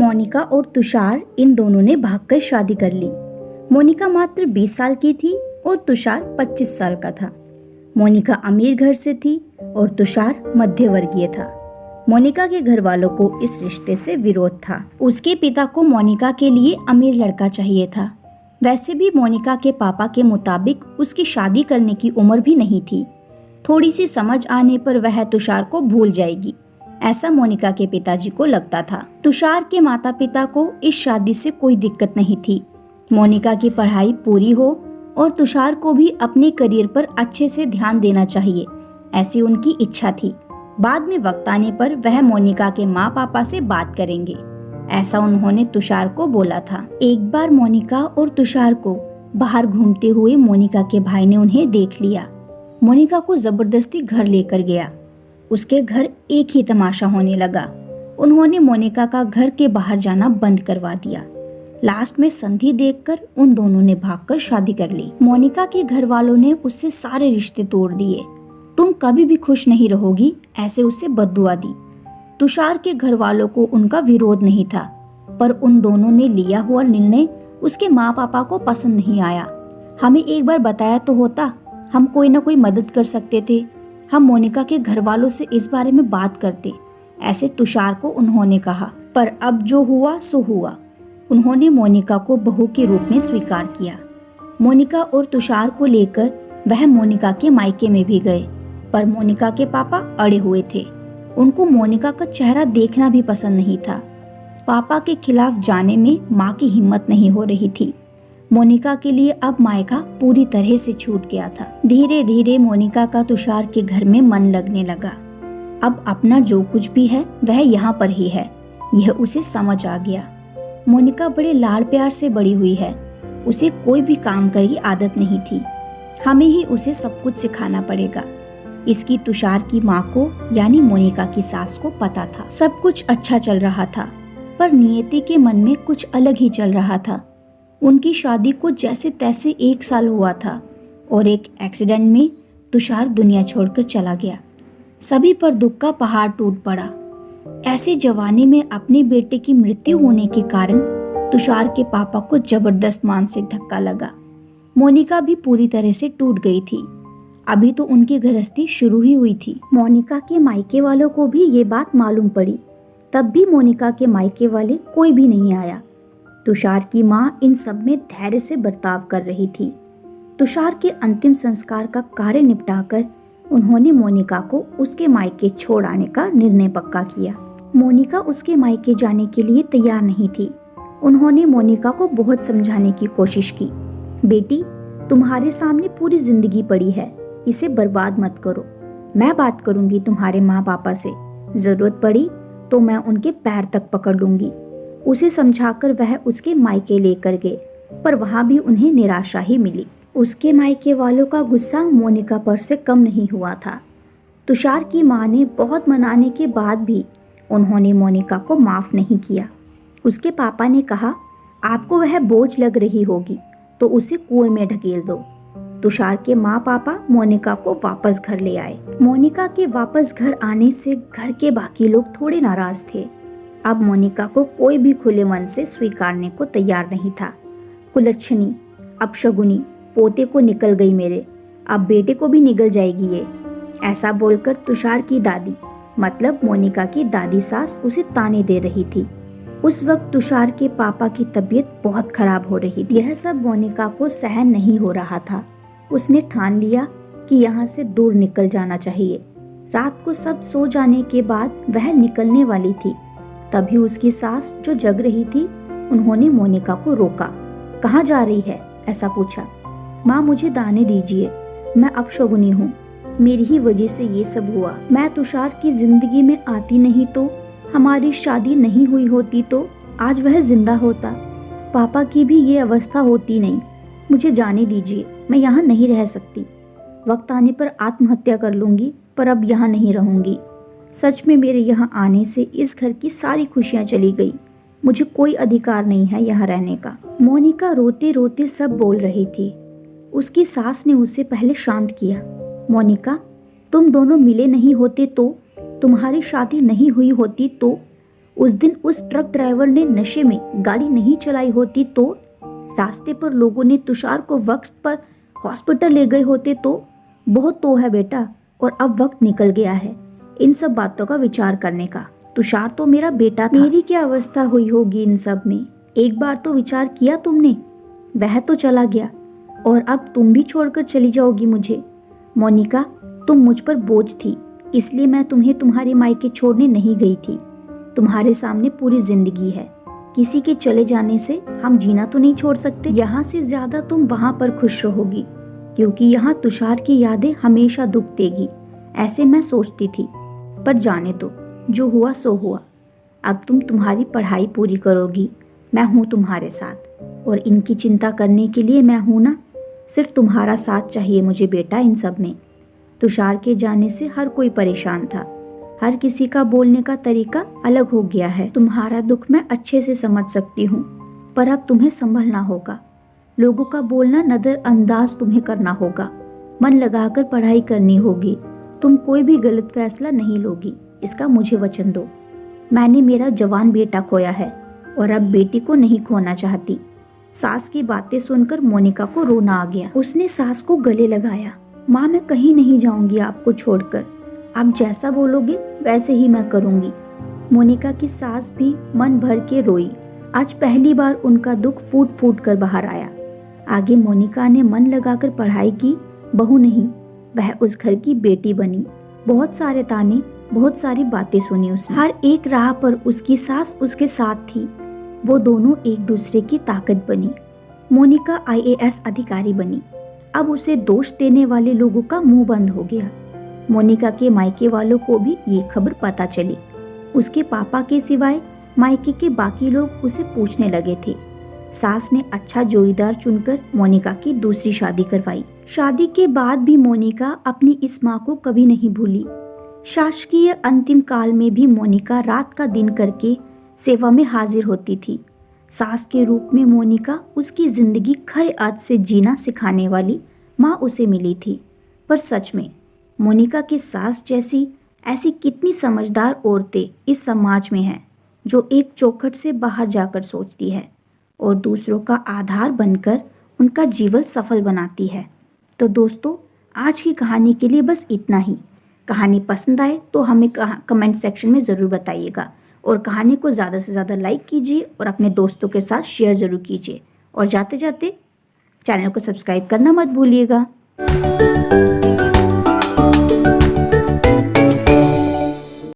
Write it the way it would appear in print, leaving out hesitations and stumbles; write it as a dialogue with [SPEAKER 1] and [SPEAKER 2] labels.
[SPEAKER 1] मोनिका और तुषार इन दोनों ने भागकर शादी कर ली। मोनिका मात्र 20 साल की थी और तुषार 25 साल का था। मोनिका अमीर घर से थी और तुषार मध्यवर्गीय था। मोनिका के घर वालों को इस रिश्ते से विरोध था। उसके पिता को मोनिका के लिए अमीर लड़का चाहिए था। वैसे भी मोनिका के पापा के मुताबिक उसकी शादी करने की उम्र भी नहीं थी। थोड़ी सी समझ आने पर वह तुषार को भूल जाएगी, ऐसा मोनिका के पिताजी को लगता था। तुषार के माता पिता को इस शादी से कोई दिक्कत नहीं थी। मोनिका की पढ़ाई पूरी हो और तुषार को भी अपने करियर पर अच्छे से ध्यान देना चाहिए, ऐसी उनकी इच्छा थी। बाद में वक्त आने पर वह मोनिका के माँ पापा से बात करेंगे, ऐसा उन्होंने तुषार को बोला था। एक बार मोनिका और तुषार को बाहर घूमते हुए मोनिका के भाई ने उन्हें देख लिया। मोनिका को जबरदस्ती घर लेकर गया। उसके घर एक ही तमाशा होने लगा। उन्होंने मोनिका का घर के बाहर जाना बंद करवा दिया। लास्ट में संधि देखकर उन दोनों ने भागकर शादी कर ली। मोनिका के घर वालों ने उससे सारे रिश्ते तोड़ दिए। तुम कभी भी खुश नहीं रहोगी, ऐसे उसे बद्दुआ दी। तुषार के घर वालों को उनका विरोध नहीं था, पर उन दोनों ने लिया हुआ निर्णय उसके माँ पापा को पसंद नहीं आया। हमें एक बार बताया तो होता, हम कोई ना कोई मदद कर सकते थे। हम मोनिका के घर वालों से इस बारे में बात करते, ऐसे तुषार को उन्होंने कहा। पर अब जो हुआ सो हुआ। उन्होंने मोनिका को बहू के रूप में स्वीकार किया। मोनिका और तुषार को लेकर वह मोनिका के मायके में भी गए, पर मोनिका के पापा अड़े हुए थे। उनको मोनिका का चेहरा देखना भी पसंद नहीं था। पापा के खिलाफ जाने में माँ की हिम्मत नहीं हो रही थी। मोनिका के लिए अब मायका पूरी तरह से छूट गया था। धीरे धीरे मोनिका का तुषार के घर में मन लगने लगा। अब अपना जो कुछ भी है वह यहाँ पर ही है, यह उसे समझ आ गया। मोनिका बड़े लाड़ प्यार से बड़ी हुई है। उसे कोई भी काम की आदत नहीं थी। हमें ही उसे सब कुछ सिखाना पड़ेगा। इसकी तुषार की माँ को यानी मोनिका की सास को पता था। सब कुछ अच्छा चल रहा था, पर नियति के मन में कुछ अलग ही चल रहा था। उनकी शादी को जैसे तैसे 1 साल हुआ था और एक एक्सीडेंट में तुषार दुनिया छोड़कर चला गया। सभी पर दुख का पहाड़ टूट पड़ा। ऐसे जवानी में अपने बेटे की मृत्यु होने के कारण तुषार के पापा को जबरदस्त मानसिक धक्का लगा। मोनिका भी पूरी तरह से टूट गई थी। अभी तो उनकी गृहस्थी शुरू ही हुई थी। मोनिका के मायके वालों को भी ये बात मालूम पड़ी, तब भी मोनिका के मायके वाले कोई भी नहीं आया। तुषार की माँ इन सब में धैर्य से बर्ताव कर रही थी। तुषार के अंतिम संस्कार का कार्य निपटाकर उन्होंने मोनिका को उसके मायके छोड़ आने का निर्णय पक्का किया। मोनिका उसके मायके जाने के लिए तैयार नहीं थी। उन्होंने मोनिका को बहुत समझाने की कोशिश की। बेटी, तुम्हारे सामने पूरी जिंदगी पड़ी है, इसे बर्बाद मत करो। मैं बात करूंगी तुम्हारे माँ पापा से, जरूरत पड़ी तो मैं उनके पैर तक पकड़ लूंगी। उसे समझाकर वह उसके मायके लेकर गए, पर वहां भी उन्हें निराशा ही मिली। उसके मायके वालों का गुस्सा मोनिका पर से कम नहीं हुआ था। तुषार की माँ ने बहुत मनाने के बाद भी उन्होंने मोनिका को माफ नहीं किया। उसके पापा ने कहा, आपको वह बोझ लग रही होगी तो उसे कुएं में ढकेल दो। तुषार के माँ पापा मोनिका को वापस घर ले आए। मोनिका के वापस घर आने से घर के बाकी लोग थोड़े नाराज थे। अब मोनिका को कोई भी खुले मन से स्वीकारने को तैयार नहीं था। कुलच्छनी, अपशगुनी, पोते को निकल गई मेरे, अब बेटे को भी निकल जाएगी ये, ऐसा बोलकर तुषार की दादी मतलब मोनिका की दादी सास उसे ताने दे रही थी। उस वक्त तुषार के पापा की तबीयत बहुत खराब हो रही थी। यह सब मोनिका को सहन नहीं हो रहा था। उसने ठान लिया कि यहाँ से दूर निकल जाना चाहिए। रात को सब सो जाने के बाद वह निकलने वाली थी, तभी उसकी सास जो जग रही थी उन्होंने मोनिका को रोका। कहाँ जा रही है, ऐसा पूछा। माँ, मुझे दाने दीजिए, मैं अपशगुनी हूँ, मेरी ही वजह से ये सब हुआ। मैं तुषार की जिंदगी में आती नहीं तो, हमारी शादी नहीं हुई होती तो आज वह जिंदा होता। पापा की भी ये अवस्था होती नहीं। मुझे जाने दीजिए, मैं यहाँ नहीं रह सकती। वक्त आने पर आत्महत्या कर लूंगी, पर अब यहाँ नहीं रहूंगी। सच में मेरे यहाँ आने से इस घर की सारी खुशियाँ चली गई। मुझे कोई अधिकार नहीं है यहाँ रहने का। मोनिका रोते रोते सब बोल रही थी। उसकी सास ने उसे पहले शांत किया। मोनिका, तुम दोनों मिले नहीं होते तो, तुम्हारी शादी नहीं हुई होती तो, उस दिन उस ट्रक ड्राइवर ने नशे में गाड़ी नहीं चलाई होती तो, रास्ते पर लोगों ने तुषार को वक्त पर हॉस्पिटल ले गए होते तो। बहुत तो है बेटा, और अब वक्त निकल गया है इन सब बातों का विचार करने का। तुषार तो मेरा बेटा था। मेरी क्या अवस्था हुई होगी इन सब में, एक बार तो विचार किया तुमने? वह तो चला गया और अब तुम भी छोड़कर चली जाओगी मुझे। मोनिका, तुम मुझ पर बोझ थी, इसलिए मैं तुम्हें तुम्हारे मायके छोड़ने नहीं गई थी। तुम्हारे सामने पूरी जिंदगी है, किसी के चले जाने से हम जीना तो नहीं छोड़ सकते। यहाँ से ज्यादा तुम वहाँ पर खुश रहोगी, क्योंकि यहाँ तुषार की यादें हमेशा दुख देगी, ऐसे मैं सोचती थी। पर जाने दो, जो हुआ सो हुआ। अब तुम तुम्हारी पढ़ाई पूरी करोगी, मैं हूँ तुम्हारे साथ, और इनकी चिंता करने के लिए मैं हूँ ना। सिर्फ तुम्हारा साथ चाहिए मुझे बेटा इन सब में। तुषार के जाने से हर कोई परेशान था, हर किसी का बोलने का तरीका अलग हो गया है। तुम्हारा दुख मैं अच्छे से समझ सकती हूँ, पर अब तुम्हें संभलना होगा। लोगों का बोलना नजरअंदाज तुम्हें करना होगा, मन लगाकर पढ़ाई करनी होगी। तुम कोई भी गलत फैसला नहीं लोगी, इसका मुझे वचन दो। मैंने मेरा जवान बेटा खोया है और अब बेटी को नहीं खोना चाहती। सास की बातें सुनकर मोनिका को रोना आ गया। उसने सास को गले लगाया। माँ, मैं कहीं नहीं जाऊंगी आपको छोड़कर, आप जैसा बोलोगे वैसे ही मैं करूंगी। मोनिका की सास भी मन भर के रोई। आज पहली बार उनका दुख फूट फूट कर बाहर आया। आगे मोनिका ने मन लगाकर पढ़ाई की, बहू नहीं, वह उस घर की बेटी बनी। बहुत सारे ताने, बहुत सारी बातें सुनी उसने। हर एक राह पर उसकी सास उसके साथ थी। वो दोनों एक दूसरे की ताकत बनी। मोनिका IAS अधिकारी बनी। अब उसे दोष देने वाले लोगों का मुंह बंद हो गया। मोनिका के मायके वालों को भी ये खबर पता चली। उसके पापा के सिवाय मायके के बाकी लोग उसे पूछने लगे थे। सास ने अच्छा जोड़ीदार चुनकर मोनिका की दूसरी शादी करवाई। शादी के बाद भी मोनिका अपनी इस माँ को कभी नहीं भूली। शासकीय अंतिम काल में भी मोनिका रात का दिन करके सेवा में हाजिर होती थी। सास के रूप में मोनिका उसकी जिंदगी खरे अर्थ से जीना सिखाने वाली माँ उसे मिली थी। पर सच में मोनिका के सास जैसी ऐसी कितनी समझदार औरतें इस समाज में हैं, जो एक चौखट से बाहर जाकर सोचती है और दूसरों का आधार बनकर उनका जीवन सफल बनाती है। तो दोस्तों, आज की कहानी के लिए बस इतना ही। कहानी पसंद आए तो हमें कमेंट सेक्शन में ज़रूर बताइएगा, और कहानी को ज़्यादा से ज़्यादा लाइक कीजिए और अपने दोस्तों के साथ शेयर ज़रूर कीजिए। और जाते जाते चैनल को सब्सक्राइब करना मत भूलिएगा।